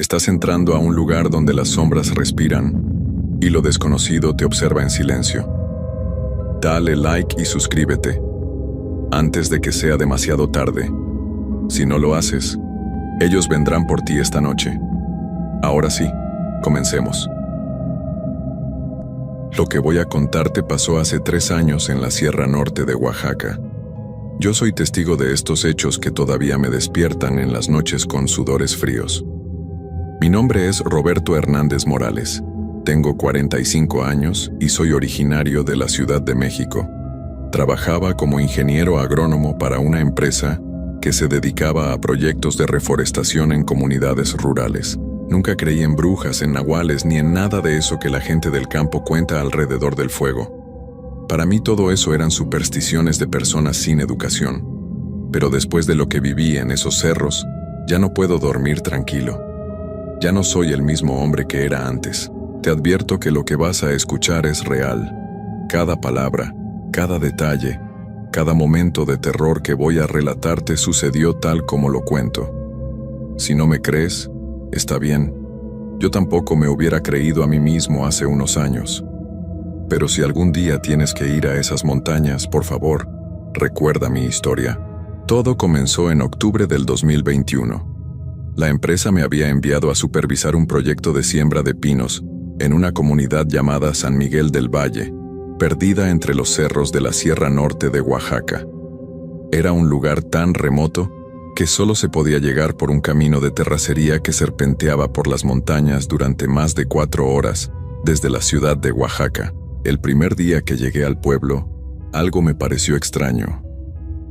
Estás entrando a un lugar donde las sombras respiran y lo desconocido te observa en silencio. Dale like y suscríbete antes de que sea demasiado tarde. Si no lo haces, ellos vendrán por ti esta noche. Ahora sí, comencemos. Lo que voy a contarte pasó hace 3 años en la Sierra Norte de Oaxaca. Yo soy testigo de estos hechos que todavía me despiertan en las noches con sudores fríos. Mi nombre es Roberto Hernández Morales. Tengo 45 años y soy originario de la Ciudad de México. Trabajaba como ingeniero agrónomo para una empresa que se dedicaba a proyectos de reforestación en comunidades rurales. Nunca creí en brujas, en nahuales, ni en nada de eso que la gente del campo cuenta alrededor del fuego. Para mí todo eso eran supersticiones de personas sin educación. Pero después de lo que viví en esos cerros, ya no puedo dormir tranquilo. Ya no soy el mismo hombre que era antes. Te advierto que lo que vas a escuchar es real. Cada palabra, cada detalle, cada momento de terror que voy a relatarte sucedió tal como lo cuento. Si no me crees, está bien. Yo tampoco me hubiera creído a mí mismo hace unos años. Pero si algún día tienes que ir a esas montañas, por favor, recuerda mi historia. Todo comenzó en octubre del 2021. La empresa me había enviado a supervisar un proyecto de siembra de pinos en una comunidad llamada San Miguel del Valle, perdida entre los cerros de la Sierra Norte de Oaxaca. Era un lugar tan remoto que solo se podía llegar por un camino de terracería que serpenteaba por las montañas durante más de 4 horas desde la ciudad de Oaxaca. El primer día que llegué al pueblo, algo me pareció extraño.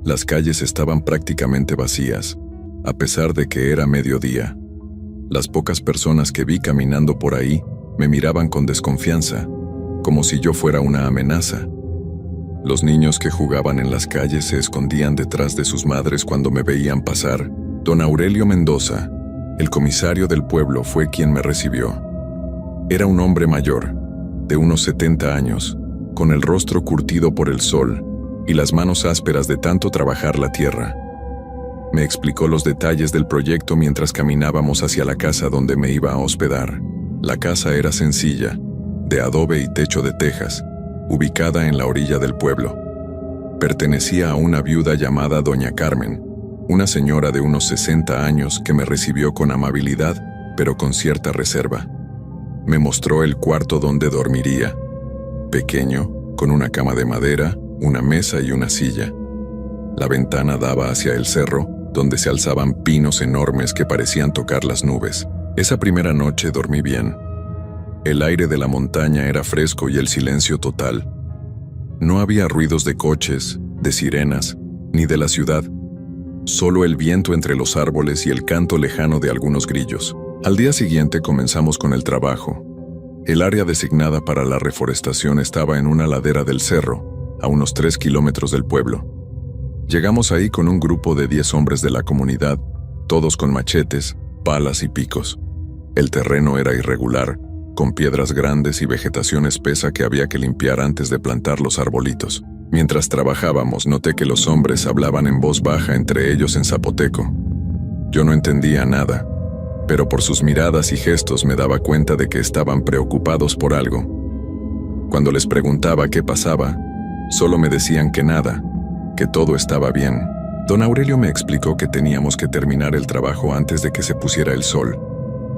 Las calles estaban prácticamente vacías, a pesar de que era mediodía. Las pocas personas que vi caminando por ahí me miraban con desconfianza, como si yo fuera una amenaza. Los niños que jugaban en las calles se escondían detrás de sus madres cuando me veían pasar. Don Aurelio Mendoza, el comisario del pueblo, fue quien me recibió. Era un hombre mayor, de unos 70 años, con el rostro curtido por el sol y las manos ásperas de tanto trabajar la tierra. Me explicó los detalles del proyecto mientras caminábamos hacia la casa donde me iba a hospedar. La casa era sencilla, de adobe y techo de tejas, ubicada en la orilla del pueblo. Pertenecía a una viuda llamada Doña Carmen, una señora de unos 60 años que me recibió con amabilidad, pero con cierta reserva. Me mostró el cuarto donde dormiría, pequeño, con una cama de madera, una mesa y una silla. La ventana daba hacia el cerro, donde se alzaban pinos enormes que parecían tocar las nubes. Esa primera noche dormí bien. El aire de la montaña era fresco y el silencio total. No había ruidos de coches, de sirenas, ni de la ciudad. Solo el viento entre los árboles y el canto lejano de algunos grillos. Al día siguiente comenzamos con el trabajo. El área designada para la reforestación estaba en una ladera del cerro, a unos 3 kilómetros del pueblo. Llegamos ahí con un grupo de 10 hombres de la comunidad, todos con machetes, palas y picos. El terreno era irregular, con piedras grandes y vegetación espesa que había que limpiar antes de plantar los arbolitos. Mientras trabajábamos, noté que los hombres hablaban en voz baja entre ellos en zapoteco. Yo no entendía nada, pero por sus miradas y gestos me daba cuenta de que estaban preocupados por algo. Cuando les preguntaba qué pasaba, solo me decían que nada, que todo estaba bien. Don Aurelio me explicó que teníamos que terminar el trabajo antes de que se pusiera el sol,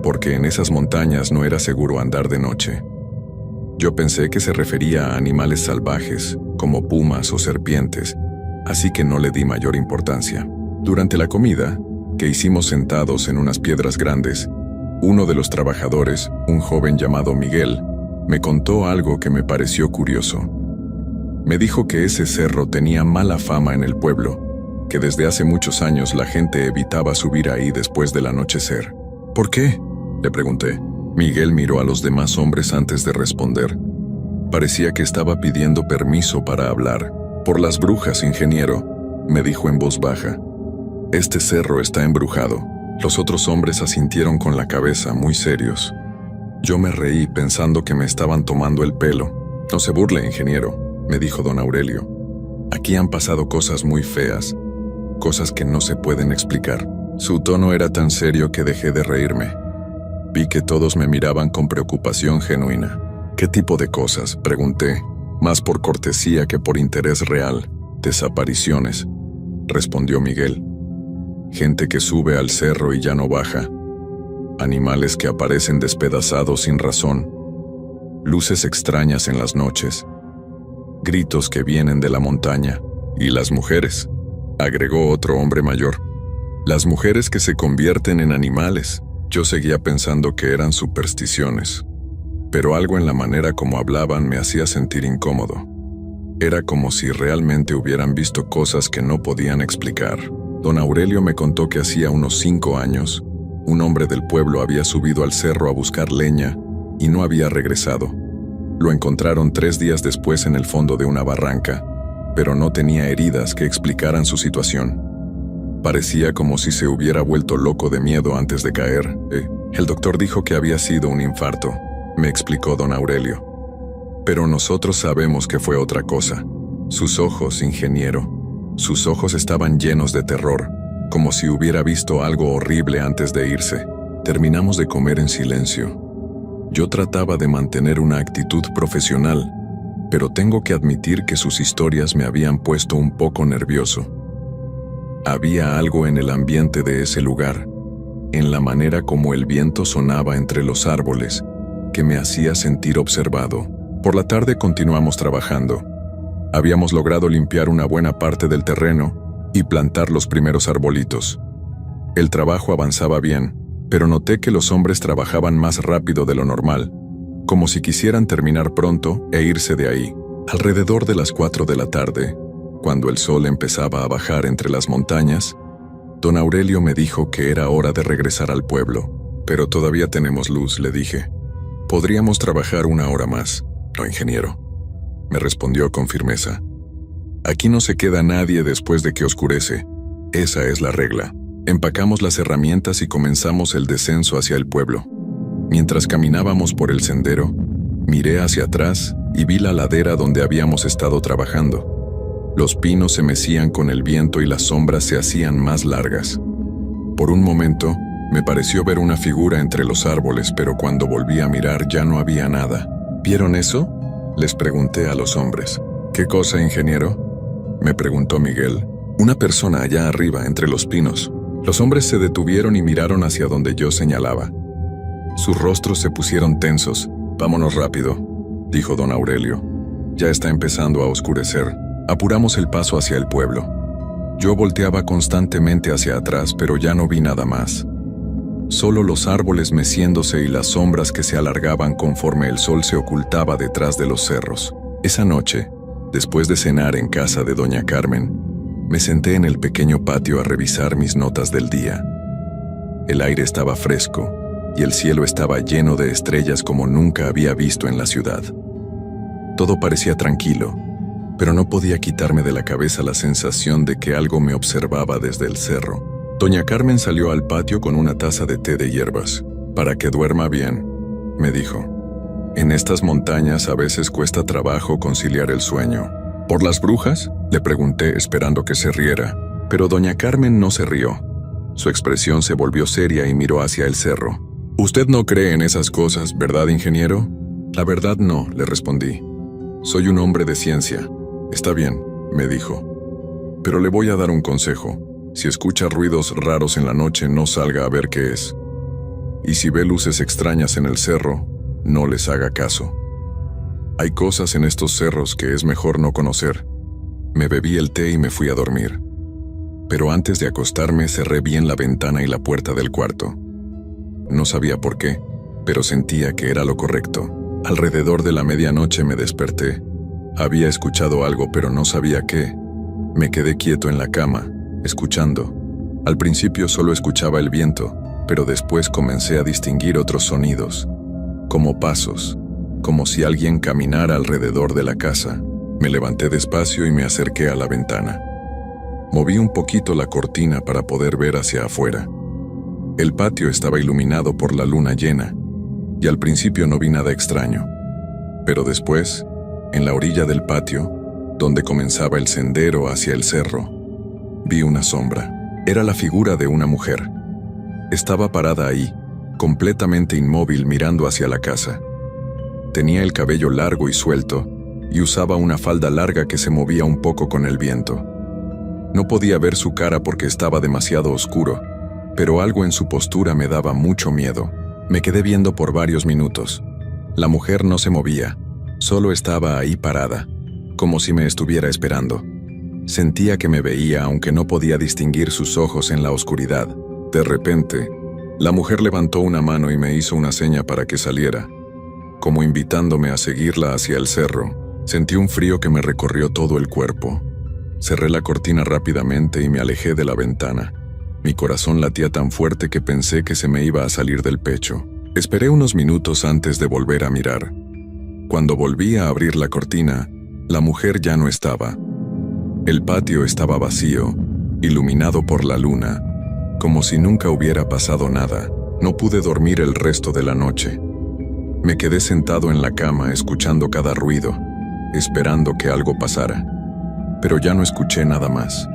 porque en esas montañas no era seguro andar de noche. Yo pensé que se refería a animales salvajes, como pumas o serpientes, así que no le di mayor importancia. Durante la comida, que hicimos sentados en unas piedras grandes, uno de los trabajadores, un joven llamado Miguel, me contó algo que me pareció curioso. Me dijo que ese cerro tenía mala fama en el pueblo, que desde hace muchos años la gente evitaba subir ahí después del anochecer. ¿Por qué?, le pregunté. Miguel miró a los demás hombres antes de responder. Parecía que estaba pidiendo permiso para hablar. Por las brujas, ingeniero, me dijo en voz baja. Este cerro está embrujado. Los otros hombres asintieron con la cabeza, muy serios. Yo me reí pensando que me estaban tomando el pelo. No se burle, ingeniero, me dijo don Aurelio. Aquí han pasado cosas muy feas, cosas que no se pueden explicar. Su tono era tan serio que dejé de reírme. Vi que todos me miraban con preocupación genuina. ¿Qué tipo de cosas?, pregunté, más por cortesía que por interés real. Desapariciones, respondió Miguel. Gente que sube al cerro y ya no baja. Animales que aparecen despedazados sin razón. Luces extrañas en las noches. Gritos que vienen de la montaña. ¿Y las mujeres?, agregó otro hombre mayor. Las mujeres que se convierten en animales. Yo seguía pensando que eran supersticiones, pero algo en la manera como hablaban me hacía sentir incómodo. Era como si realmente hubieran visto cosas que no podían explicar. Don Aurelio me contó que hacía unos 5 años, un hombre del pueblo había subido al cerro a buscar leña y no había regresado. Lo encontraron 3 días después en el fondo de una barranca, pero no tenía heridas que explicaran su situación. Parecía como si se hubiera vuelto loco de miedo antes de caer. El doctor dijo que había sido un infarto, me explicó don Aurelio. Pero nosotros sabemos que fue otra cosa. Sus ojos, ingeniero, sus ojos estaban llenos de terror, como si hubiera visto algo horrible antes de irse. Terminamos de comer en silencio. Yo trataba de mantener una actitud profesional, pero tengo que admitir que sus historias me habían puesto un poco nervioso. Había algo en el ambiente de ese lugar, en la manera como el viento sonaba entre los árboles, que me hacía sentir observado. Por la tarde continuamos trabajando. Habíamos logrado limpiar una buena parte del terreno y plantar los primeros arbolitos. El trabajo avanzaba bien, pero noté que los hombres trabajaban más rápido de lo normal, como si quisieran terminar pronto e irse de ahí. Alrededor de las 4 de la tarde, cuando el sol empezaba a bajar entre las montañas, don Aurelio me dijo que era hora de regresar al pueblo. Pero todavía tenemos luz, le dije. Podríamos trabajar 1 hora más, ¿no, ingeniero?, me respondió con firmeza. Aquí no se queda nadie después de que oscurece. Esa es la regla. Empacamos las herramientas y comenzamos el descenso hacia el pueblo. Mientras caminábamos por el sendero, miré hacia atrás y vi la ladera donde habíamos estado trabajando. Los pinos se mecían con el viento y las sombras se hacían más largas. Por un momento, me pareció ver una figura entre los árboles, pero cuando volví a mirar ya no había nada. ¿Vieron eso?, les pregunté a los hombres. ¿Qué cosa, ingeniero?, me preguntó Miguel. Una persona allá arriba, entre los pinos. Los hombres se detuvieron y miraron hacia donde yo señalaba. Sus rostros se pusieron tensos. Vámonos rápido, dijo don Aurelio. Ya está empezando a oscurecer. Apuramos el paso hacia el pueblo. Yo volteaba constantemente hacia atrás, pero ya no vi nada más. Solo los árboles meciéndose y las sombras que se alargaban conforme el sol se ocultaba detrás de los cerros. Esa noche, después de cenar en casa de doña Carmen, me senté en el pequeño patio a revisar mis notas del día. El aire estaba fresco y el cielo estaba lleno de estrellas como nunca había visto en la ciudad. Todo parecía tranquilo, pero no podía quitarme de la cabeza la sensación de que algo me observaba desde el cerro. Doña Carmen salió al patio con una taza de té de hierbas. «Para que duerma bien», me dijo. «En estas montañas a veces cuesta trabajo conciliar el sueño». «¿Por las brujas?», le pregunté esperando que se riera, pero doña Carmen no se rió. Su expresión se volvió seria y miró hacia el cerro. «Usted no cree en esas cosas, ¿verdad, ingeniero?». «La verdad no», le respondí. «Soy un hombre de ciencia». «Está bien», me dijo. «Pero le voy a dar un consejo. Si escucha ruidos raros en la noche, no salga a ver qué es. Y si ve luces extrañas en el cerro, no les haga caso. Hay cosas en estos cerros que es mejor no conocer». Me bebí el té y me fui a dormir. Pero antes de acostarme cerré bien la ventana y la puerta del cuarto. No sabía por qué, pero sentía que era lo correcto. Alrededor de la medianoche me desperté. Había escuchado algo, pero no sabía qué. Me quedé quieto en la cama, escuchando. Al principio solo escuchaba el viento, pero después comencé a distinguir otros sonidos, como pasos, como si alguien caminara alrededor de la casa. Me levanté despacio y me acerqué a la ventana. Moví un poquito la cortina para poder ver hacia afuera. El patio estaba iluminado por la luna llena, y al principio no vi nada extraño. Pero después, en la orilla del patio, donde comenzaba el sendero hacia el cerro, vi una sombra. Era la figura de una mujer. Estaba parada ahí, completamente inmóvil mirando hacia la casa. Tenía el cabello largo y suelto, y usaba una falda larga que se movía un poco con el viento. No podía ver su cara porque estaba demasiado oscuro, pero algo en su postura me daba mucho miedo. Me quedé viendo por varios minutos. La mujer no se movía, solo estaba ahí parada, como si me estuviera esperando. Sentía que me veía aunque no podía distinguir sus ojos en la oscuridad. De repente, la mujer levantó una mano y me hizo una seña para que saliera, como invitándome a seguirla hacia el cerro. Sentí un frío que me recorrió todo el cuerpo. Cerré la cortina rápidamente y me alejé de la ventana. Mi corazón latía tan fuerte que pensé que se me iba a salir del pecho. Esperé unos minutos antes de volver a mirar. Cuando volví a abrir la cortina, la mujer ya no estaba. El patio estaba vacío, iluminado por la luna, como si nunca hubiera pasado nada. No pude dormir el resto de la noche. Me quedé sentado en la cama escuchando cada ruido, esperando que algo pasara. Pero ya no escuché nada más.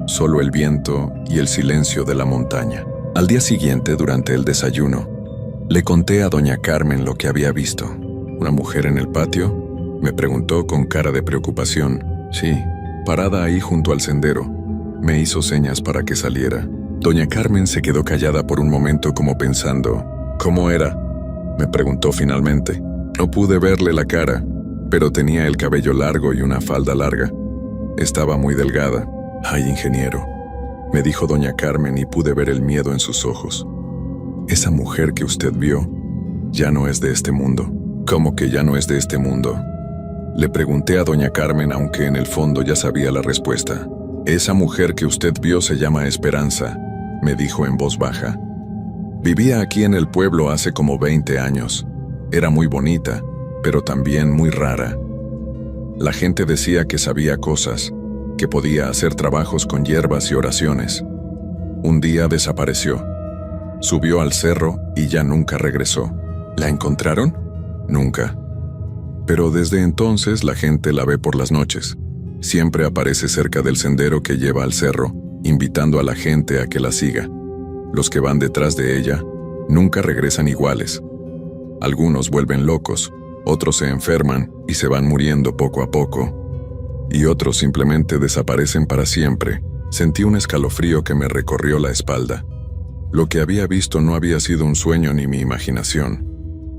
Solo el viento y el silencio de la montaña. Al día siguiente, durante el desayuno, le conté a doña Carmen lo que había visto. ¿Una mujer en el patio?, me preguntó con cara de preocupación. Sí, parada ahí junto al sendero. Me hizo señas para que saliera. Doña Carmen se quedó callada por un momento como pensando. ¿Cómo era?, me preguntó finalmente. No pude verle la cara, pero tenía el cabello largo y una falda larga. Estaba muy delgada. Ay, ingeniero, me dijo doña Carmen y pude ver el miedo en sus ojos. Esa mujer que usted vio ya no es de este mundo. ¿Cómo que ya no es de este mundo?, le pregunté a doña Carmen, aunque en el fondo ya sabía la respuesta. Esa mujer que usted vio se llama Esperanza, me dijo en voz baja. Vivía aquí en el pueblo hace como 20 años. Era muy bonita, pero también muy rara. La gente decía que sabía cosas, que podía hacer trabajos con hierbas y oraciones. Un día desapareció. Subió al cerro y ya nunca regresó. ¿La encontraron? Nunca. Pero desde entonces la gente la ve por las noches. Siempre aparece cerca del sendero que lleva al cerro, invitando a la gente a que la siga. Los que van detrás de ella nunca regresan iguales. Algunos vuelven locos, otros se enferman y se van muriendo poco a poco. Y otros simplemente desaparecen para siempre. Sentí un escalofrío que me recorrió la espalda. Lo que había visto no había sido un sueño ni mi imaginación.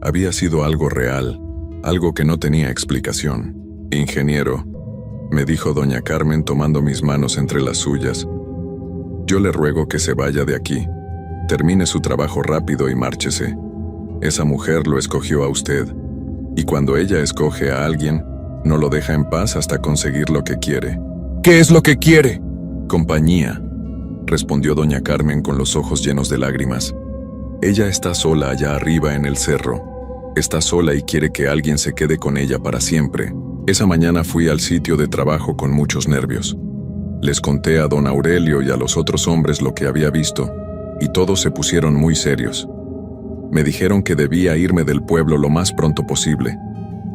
Había sido algo real, algo que no tenía explicación. Ingeniero, me dijo doña Carmen tomando mis manos entre las suyas. Yo le ruego que se vaya de aquí. Termine su trabajo rápido y márchese. Esa mujer lo escogió a usted. Y cuando ella escoge a alguien, no lo deja en paz hasta conseguir lo que quiere. ¿Qué es lo que quiere? Compañía, respondió doña Carmen con los ojos llenos de lágrimas. Ella está sola allá arriba en el cerro. Está sola y quiere que alguien se quede con ella para siempre. Esa mañana fui al sitio de trabajo con muchos nervios. Les conté a don Aurelio y a los otros hombres lo que había visto, y todos se pusieron muy serios. Me dijeron que debía irme del pueblo lo más pronto posible,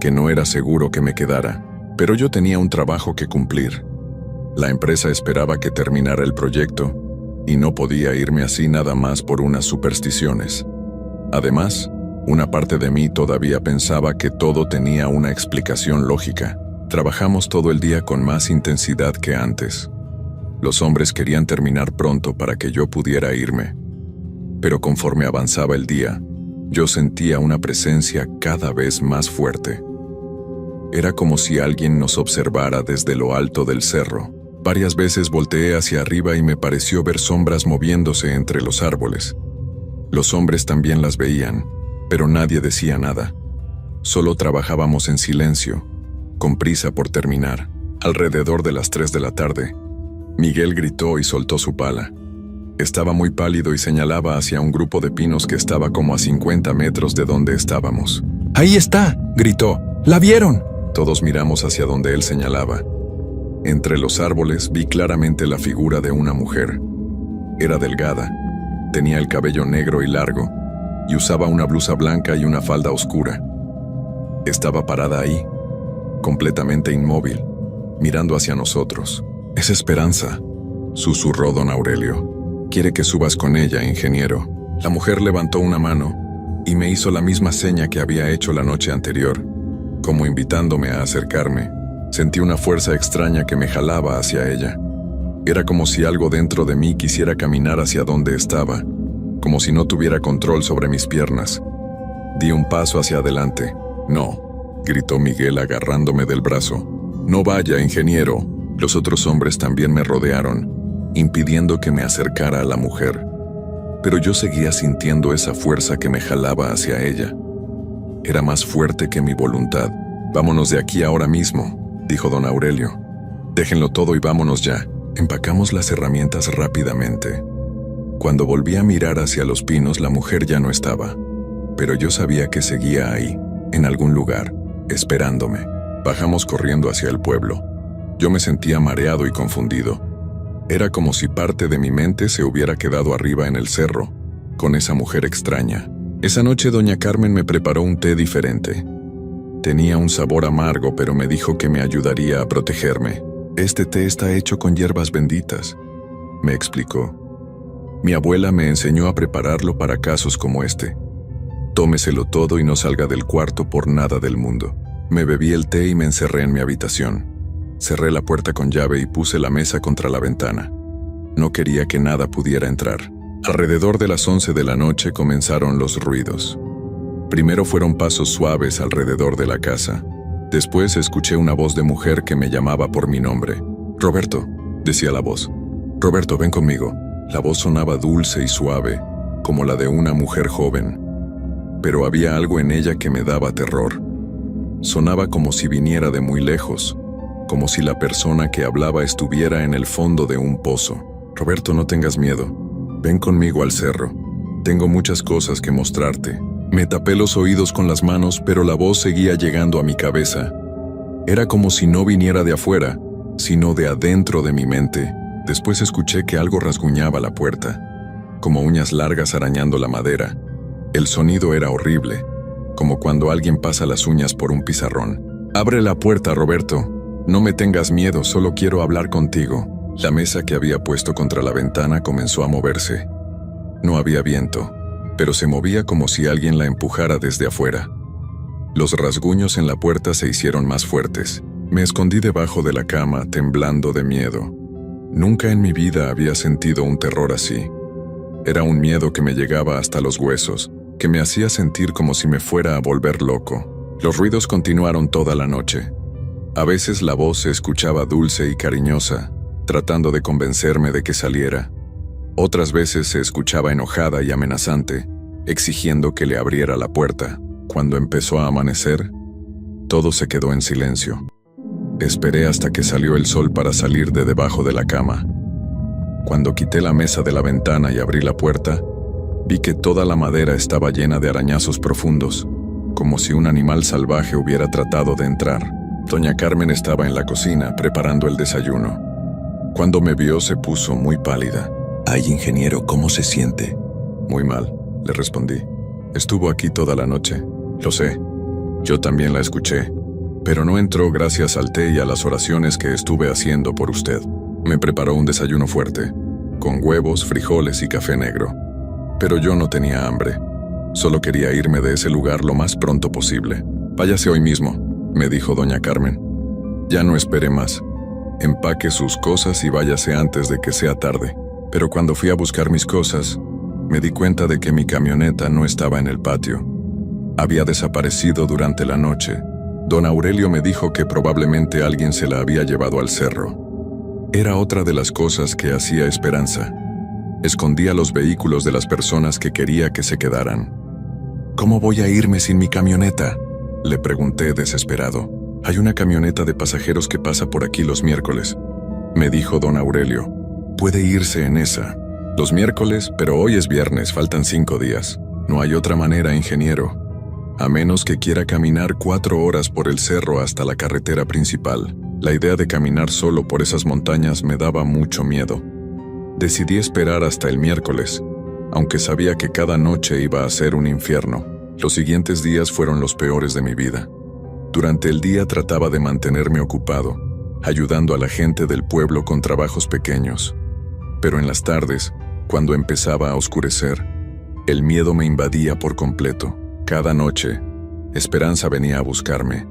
que no era seguro que me quedara, pero yo tenía un trabajo que cumplir. La empresa esperaba que terminara el proyecto, y no podía irme así nada más por unas supersticiones. Además, una parte de mí todavía pensaba que todo tenía una explicación lógica. Trabajamos todo el día con más intensidad que antes. Los hombres querían terminar pronto para que yo pudiera irme. Pero conforme avanzaba el día, yo sentía una presencia cada vez más fuerte. Era como si alguien nos observara desde lo alto del cerro. Varias veces volteé hacia arriba y me pareció ver sombras moviéndose entre los árboles. Los hombres también las veían, pero nadie decía nada. Solo trabajábamos en silencio, con prisa por terminar. Alrededor de las 3 de la tarde, Miguel gritó y soltó su pala. Estaba muy pálido y señalaba hacia un grupo de pinos que estaba como a 50 metros de donde estábamos. ¡Ahí está!, gritó. ¡La vieron! Todos miramos hacia donde él señalaba. Entre los árboles vi claramente la figura de una mujer. Era delgada, tenía el cabello negro y largo, y usaba una blusa blanca y una falda oscura. Estaba parada ahí, completamente inmóvil, mirando hacia nosotros. «Es Esperanza», susurró don Aurelio. «Quiere que subas con ella, ingeniero». La mujer levantó una mano y me hizo la misma seña que había hecho la noche anterior, como invitándome a acercarme. Sentí una fuerza extraña que me jalaba hacia ella. Era como si algo dentro de mí quisiera caminar hacia donde estaba, como si no tuviera control sobre mis piernas. Di un paso hacia adelante. «No», gritó Miguel agarrándome del brazo. «No vaya, ingeniero». Los otros hombres también me rodearon, impidiendo que me acercara a la mujer. Pero yo seguía sintiendo esa fuerza que me jalaba hacia ella. Era más fuerte que mi voluntad. «Vámonos de aquí ahora mismo», dijo don Aurelio. «Déjenlo todo y vámonos ya». Empacamos las herramientas rápidamente. Cuando volví a mirar hacia los pinos, la mujer ya no estaba. Pero yo sabía que seguía ahí, en algún lugar, esperándome. Bajamos corriendo hacia el pueblo. Yo me sentía mareado y confundido. Era como si parte de mi mente se hubiera quedado arriba en el cerro, con esa mujer extraña. Esa noche doña Carmen me preparó un té diferente. Tenía un sabor amargo, pero me dijo que me ayudaría a protegerme. «Este té está hecho con hierbas benditas», me explicó. «Mi abuela me enseñó a prepararlo para casos como este. Tómeselo todo y no salga del cuarto por nada del mundo». Me bebí el té y me encerré en mi habitación. Cerré la puerta con llave y puse la mesa contra la ventana. No quería que nada pudiera entrar. Alrededor de las 11 de la noche comenzaron los ruidos. Primero fueron pasos suaves alrededor de la casa. Después escuché una voz de mujer que me llamaba por mi nombre. «Roberto», decía la voz. «Roberto, ven conmigo». La voz sonaba dulce y suave, como la de una mujer joven. Pero había algo en ella que me daba terror. Sonaba como si viniera de muy lejos, como si la persona que hablaba estuviera en el fondo de un pozo. «Roberto, no tengas miedo. Ven conmigo al cerro. Tengo muchas cosas que mostrarte». Me tapé los oídos con las manos, pero la voz seguía llegando a mi cabeza. Era como si no viniera de afuera, sino de adentro de mi mente. Después escuché que algo rasguñaba la puerta, como uñas largas arañando la madera. El sonido era horrible, como cuando alguien pasa las uñas por un pizarrón. «Abre la puerta, Roberto. No me tengas miedo, solo quiero hablar contigo». La mesa que había puesto contra la ventana comenzó a moverse. No había viento, pero se movía como si alguien la empujara desde afuera. Los rasguños en la puerta se hicieron más fuertes. Me escondí debajo de la cama, temblando de miedo. Nunca en mi vida había sentido un terror así. Era un miedo que me llegaba hasta los huesos, que me hacía sentir como si me fuera a volver loco. Los ruidos continuaron toda la noche. A veces la voz se escuchaba dulce y cariñosa, tratando de convencerme de que saliera. Otras veces se escuchaba enojada y amenazante, exigiendo que le abriera la puerta. Cuando empezó a amanecer, todo se quedó en silencio. Esperé hasta que salió el sol para salir de debajo de la cama. Cuando quité la mesa de la ventana y abrí la puerta, vi que toda la madera estaba llena de arañazos profundos, como si un animal salvaje hubiera tratado de entrar. Doña Carmen estaba en la cocina preparando el desayuno. Cuando me vio se puso muy pálida. «Ay, ingeniero, ¿cómo se siente?» «Muy mal», le respondí. «Estuvo aquí toda la noche». «Lo sé. Yo también la escuché. Pero no entró gracias al té y a las oraciones que estuve haciendo por usted». Me preparó un desayuno fuerte, con huevos, frijoles y café negro. Pero yo no tenía hambre. Solo quería irme de ese lugar lo más pronto posible. «Váyase hoy mismo», me dijo doña Carmen. «Ya no espere más. Empaque sus cosas y váyase antes de que sea tarde». Pero cuando fui a buscar mis cosas, me di cuenta de que mi camioneta no estaba en el patio. Había desaparecido durante la noche. Don Aurelio me dijo que probablemente alguien se la había llevado al cerro. Era otra de las cosas que hacía Esperanza. Escondía los vehículos de las personas que quería que se quedaran. «¿Cómo voy a irme sin mi camioneta?», le pregunté desesperado. «Hay una camioneta de pasajeros que pasa por aquí los miércoles», me dijo don Aurelio. «Puede irse en esa. Los miércoles, pero hoy es viernes, faltan 5 días. No hay otra manera, ingeniero. A menos que quiera caminar 4 horas por el cerro hasta la carretera principal». La idea de caminar solo por esas montañas me daba mucho miedo. Decidí esperar hasta el miércoles, aunque sabía que cada noche iba a ser un infierno. Los siguientes días fueron los peores de mi vida. Durante el día trataba de mantenerme ocupado, ayudando a la gente del pueblo con trabajos pequeños. Pero en las tardes, cuando empezaba a oscurecer, El miedo me invadía por completo. Cada noche, Esperanza venía a buscarme.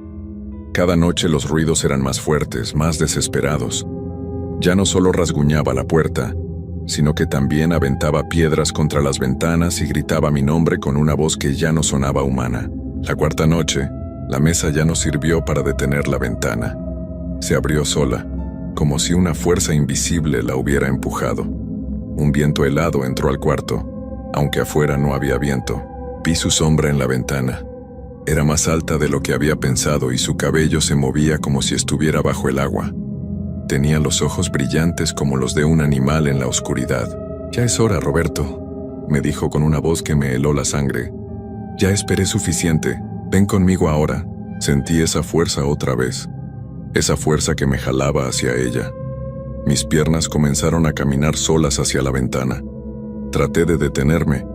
Cada noche los ruidos eran más fuertes, más desesperados. Ya no solo rasguñaba la puerta, sino que también aventaba piedras contra las ventanas y gritaba mi nombre con una voz que ya no sonaba humana. La cuarta noche, la mesa ya no sirvió para detener la ventana. Se abrió sola, como si una fuerza invisible la hubiera empujado. Un viento helado entró al cuarto, aunque afuera no había viento. Vi su sombra en la ventana. Era más alta de lo que había pensado y su cabello se movía como si estuviera bajo el agua. Tenía los ojos brillantes como los de un animal en la oscuridad. «Ya es hora, Roberto», me dijo con una voz que me heló la sangre. «Ya esperé suficiente. Ven conmigo ahora». Sentí esa fuerza otra vez. Esa fuerza que me jalaba hacia ella. Mis piernas comenzaron a caminar solas hacia la ventana. Traté de detenerme,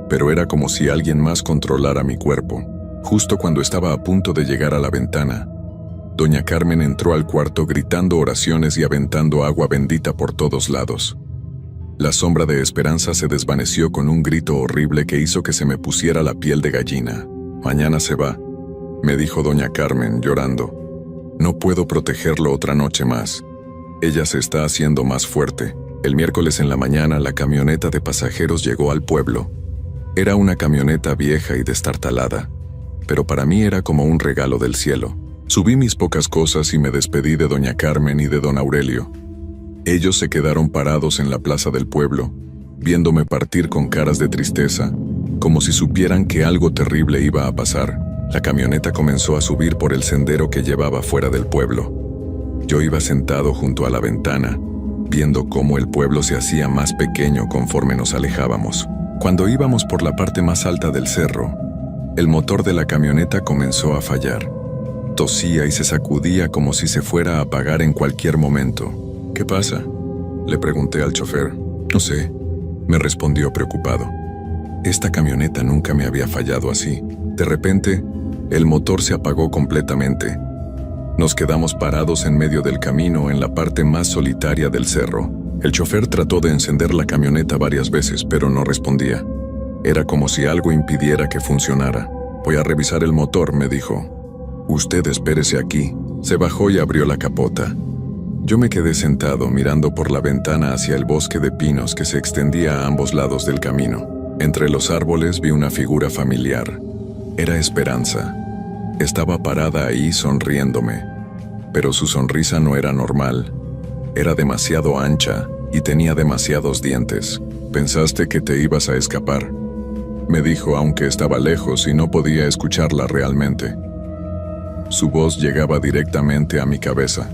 pero era como si alguien más controlara mi cuerpo. Justo cuando estaba a punto de llegar a la ventana, doña Carmen entró al cuarto gritando oraciones y aventando agua bendita por todos lados. La sombra de Esperanza se desvaneció con un grito horrible que hizo que se me pusiera la piel de gallina. «Mañana se va», me dijo doña Carmen, llorando. «No puedo protegerlo otra noche más. Ella se está haciendo más fuerte». El miércoles en la mañana, la camioneta de pasajeros llegó al pueblo. Era una camioneta vieja y destartalada, pero para mí era como un regalo del cielo. Subí mis pocas cosas y me despedí de doña Carmen y de don Aurelio. Ellos se quedaron parados en la plaza del pueblo, viéndome partir con caras de tristeza, como si supieran que algo terrible iba a pasar. La camioneta comenzó a subir por el sendero que llevaba fuera del pueblo. Yo iba sentado junto a la ventana, viendo cómo el pueblo se hacía más pequeño conforme nos alejábamos. Cuando íbamos por la parte más alta del cerro, el motor de la camioneta comenzó a fallar. Tosía y se sacudía como si se fuera a apagar en cualquier momento. «¿Qué pasa?», le pregunté al chofer. «No sé», me respondió preocupado. Esta camioneta nunca me había fallado así. De repente, el motor se apagó completamente. Nos quedamos parados en medio del camino en la parte más solitaria del cerro. El chofer trató de encender la camioneta varias veces, pero no respondía. Era como si algo impidiera que funcionara. «Voy a revisar el motor», me dijo. «Usted espérese aquí». Se bajó y abrió la capota. Yo me quedé sentado mirando por la ventana hacia el bosque de pinos que se extendía a ambos lados del camino. Entre los árboles vi una figura familiar. Era Esperanza. Estaba parada ahí sonriéndome, pero su sonrisa no era normal. Era demasiado ancha y tenía demasiados dientes. «¿Pensaste que te ibas a escapar?», me dijo, aunque estaba lejos y no podía escucharla realmente. Su voz llegaba directamente a mi cabeza.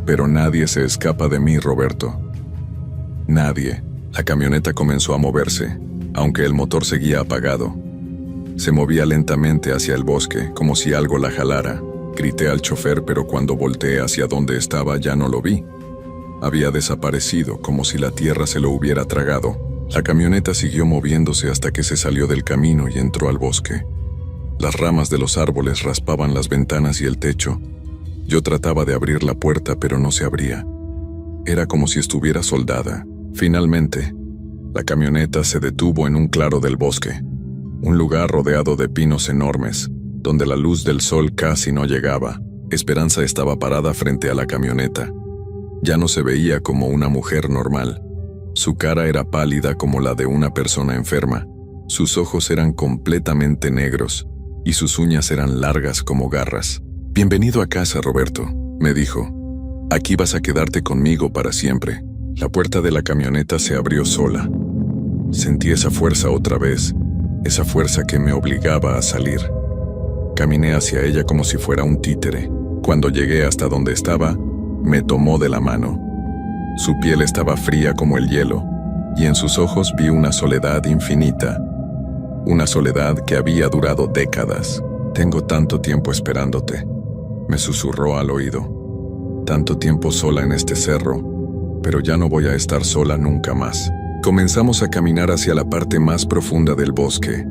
«Pero nadie se escapa de mí, Roberto. Nadie». La camioneta comenzó a moverse, aunque el motor seguía apagado. Se movía lentamente hacia el bosque, como si algo la jalara. Grité al chofer, pero cuando volteé hacia donde estaba ya no lo vi. Había desaparecido, como si la tierra se lo hubiera tragado. La camioneta siguió moviéndose hasta que se salió del camino y entró al bosque. Las ramas de los árboles raspaban las ventanas y el techo. Yo trataba de abrir la puerta, pero no se abría. Era como si estuviera soldada. Finalmente, la camioneta se detuvo en un claro del bosque, un lugar rodeado de pinos enormes, donde la luz del sol casi no llegaba. Esperanza estaba parada frente a la camioneta. Ya no se veía como una mujer normal. Su cara era pálida como la de una persona enferma. Sus ojos eran completamente negros y sus uñas eran largas como garras. «Bienvenido a casa, Roberto», me dijo. «Aquí vas a quedarte conmigo para siempre». La puerta de la camioneta se abrió sola. Sentí esa fuerza otra vez, esa fuerza que me obligaba a salir. Caminé hacia ella como si fuera un títere. Cuando llegué hasta donde estaba, me tomó de la mano. Su piel estaba fría como el hielo, y en sus ojos vi una soledad infinita. Una soledad que había durado décadas. «Tengo tanto tiempo esperándote», me susurró al oído. «Tanto tiempo sola en este cerro, pero ya no voy a estar sola nunca más». Comenzamos a caminar hacia la parte más profunda del bosque.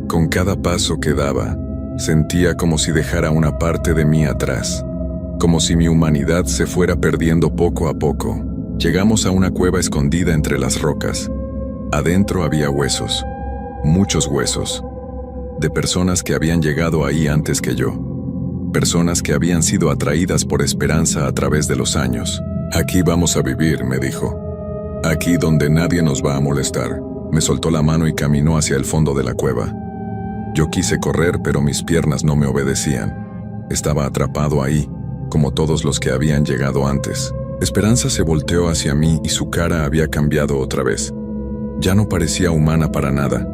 Con cada paso que daba, sentía como si dejara una parte de mí atrás, como si mi humanidad se fuera perdiendo poco a poco. Llegamos a una cueva escondida entre las rocas. Adentro había huesos, muchos huesos, de personas que habían llegado ahí antes que yo, personas que habían sido atraídas por Esperanza a través de los años. Aquí vamos a vivir, me dijo. Aquí donde nadie nos va a molestar. Me soltó la mano y caminó hacia el fondo de la cueva. Yo quise correr, pero mis piernas no me obedecían. Estaba atrapado ahí, como todos los que habían llegado antes. Esperanza se volteó hacia mí y su cara había cambiado otra vez. Ya no parecía humana para nada.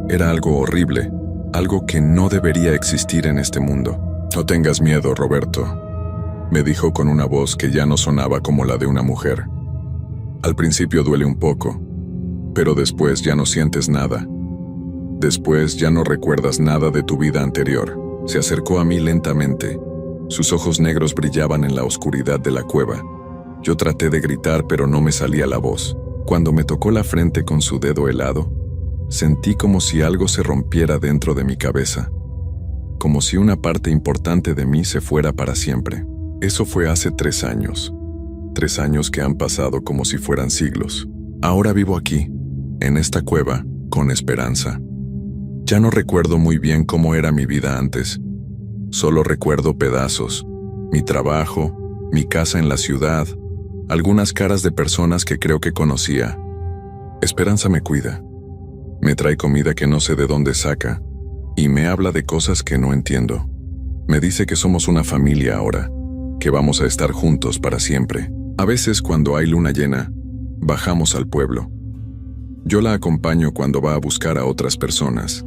Era algo horrible, algo que no debería existir en este mundo. No tengas miedo, Roberto, me dijo con una voz que ya no sonaba como la de una mujer. Al principio duele un poco, pero después ya no sientes nada. Después ya no recuerdas nada de tu vida anterior. Se acercó a mí lentamente. Sus ojos negros brillaban en la oscuridad de la cueva. Yo traté de gritar, pero no me salía la voz. Cuando me tocó la frente con su dedo helado, sentí como si algo se rompiera dentro de mi cabeza, como si una parte importante de mí se fuera para siempre. Eso fue hace 3 años. 3 años que han pasado como si fueran siglos. Ahora vivo aquí, en esta cueva, con Esperanza. Ya no recuerdo muy bien cómo era mi vida antes. Solo recuerdo pedazos, mi trabajo, mi casa en la ciudad, algunas caras de personas que creo que conocía. Esperanza me cuida. Me trae comida que no sé de dónde saca, y me habla de cosas que no entiendo. Me dice que somos una familia ahora, que vamos a estar juntos para siempre. A veces, cuando hay luna llena, bajamos al pueblo. Yo la acompaño cuando va a buscar a otras personas.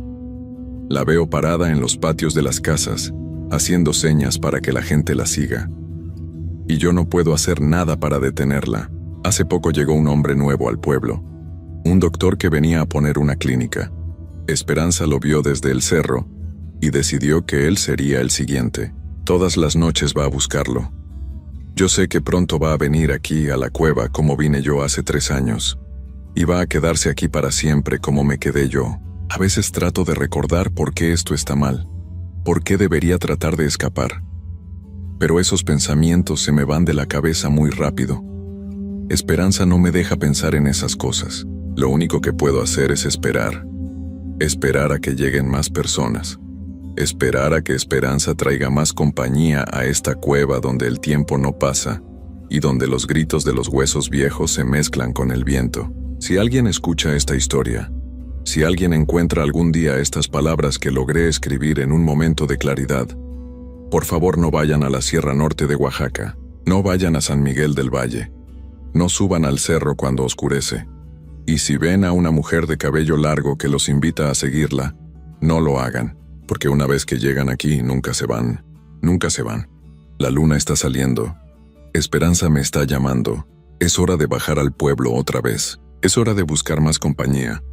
La veo parada en los patios de las casas, haciendo señas para que la gente la siga. Y yo no puedo hacer nada para detenerla. Hace poco llegó un hombre nuevo al pueblo, un doctor que venía a poner una clínica. Esperanza lo vio desde el cerro y decidió que él sería el siguiente. Todas las noches va a buscarlo. Yo sé que pronto va a venir aquí a la cueva como vine yo hace 3 años, y va a quedarse aquí para siempre como me quedé yo. A veces trato de recordar por qué esto está mal, por qué debería tratar de escapar. Pero esos pensamientos se me van de la cabeza muy rápido. Esperanza no me deja pensar en esas cosas. Lo único que puedo hacer es esperar. Esperar a que lleguen más personas. Esperar a que Esperanza traiga más compañía a esta cueva donde el tiempo no pasa y donde los gritos de los huesos viejos se mezclan con el viento. Si alguien escucha esta historia, si alguien encuentra algún día estas palabras que logré escribir en un momento de claridad, por favor no vayan a la Sierra Norte de Oaxaca, no vayan a San Miguel del Valle, no suban al cerro cuando oscurece. Y si ven a una mujer de cabello largo que los invita a seguirla, no lo hagan, porque una vez que llegan aquí nunca se van, nunca se van. La luna está saliendo. Esperanza me está llamando. Es hora de bajar al pueblo otra vez. Es hora de buscar más compañía.